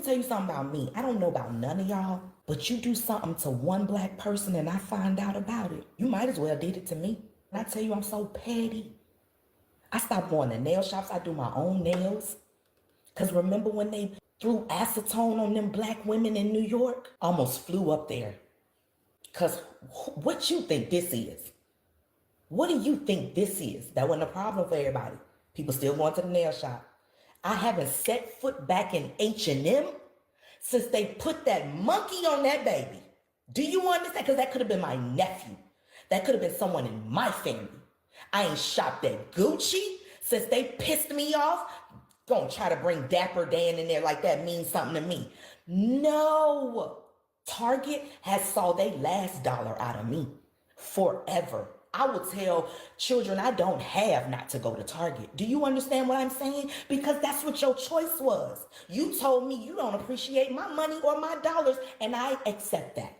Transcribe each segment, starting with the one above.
tell you something about me. I don't know about none of y'all, but you do something to one black person and I find out about it. You might as well did it to me. And I tell you, I'm so petty. I stopped going to nail shops. I do my own nails. Because remember when they threw acetone on them black women in New York? Almost flew up there. Because what you think this is? What do you think this is? That wasn't a problem for everybody. People still going to the nail shop. I haven't set foot back in H&M since they put that monkey on that baby. Do you understand? Because that could have been my nephew. That could have been someone in my family. I ain't shopped at Gucci since they pissed me off. Gonna try to bring Dapper Dan in there like that means something to me. No. Target has saw they last dollar out of me forever. I will tell children I don't have not to go to Target. Do you understand what I'm saying? Because that's what your choice was. You told me you don't appreciate my money or my dollars, and I accept that.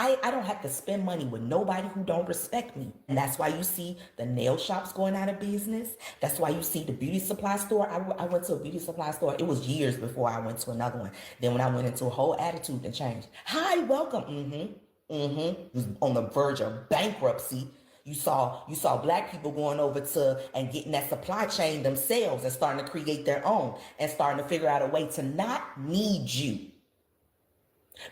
I don't have to spend money with nobody who don't respect me. And that's why you see the nail shops going out of business. That's why you see the beauty supply store. I went to a beauty supply store. It was years before I went to another one. Then when I went into a whole attitude and changed. Hi, welcome. Was on the verge of bankruptcy. You saw black people going over to and getting that supply chain themselves and starting to create their own and starting to figure out a way to not need you.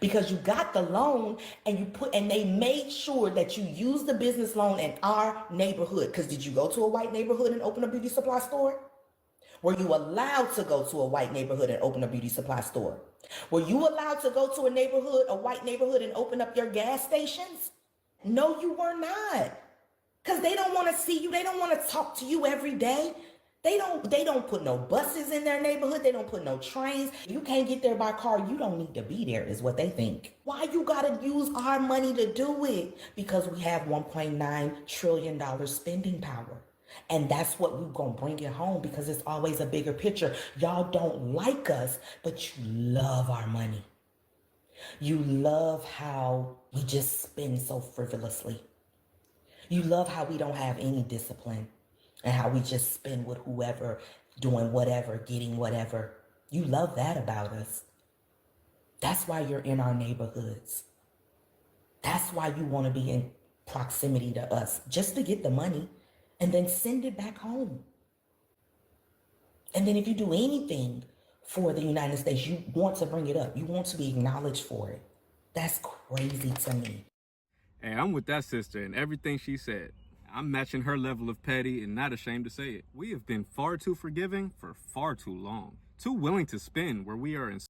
Because you got the loan and they made sure that you use the business loan in our neighborhood. Because did you go to a white neighborhood and open a beauty supply store? Were you allowed to go to a white neighborhood and open a beauty supply store? Were you allowed to go to a white neighborhood and open up your gas stations? No, you were not. Because they don't want to see you. They don't want to talk to you every day. They don't put no buses in their neighborhood. They don't put no trains. You can't get there by car. You don't need to be there is what they think. Why you gotta use our money to do it? Because we have $1.9 trillion spending power. And that's what we're gonna bring it home because it's always a bigger picture. Y'all don't like us, but you love our money. You love how we just spend so frivolously. You love how we don't have any discipline. And how we just spend with whoever, doing whatever, getting whatever. You love that about us. That's why you're in our neighborhoods. That's why you want to be in proximity to us, just to get the money and then send it back home. And then if you do anything for the United States, you want to bring it up. You want to be acknowledged for it. That's crazy to me. Hey, I'm with that sister and everything she said. I'm matching her level of petty and not ashamed to say it. We have been far too forgiving for far too long. Too willing to spend where we are in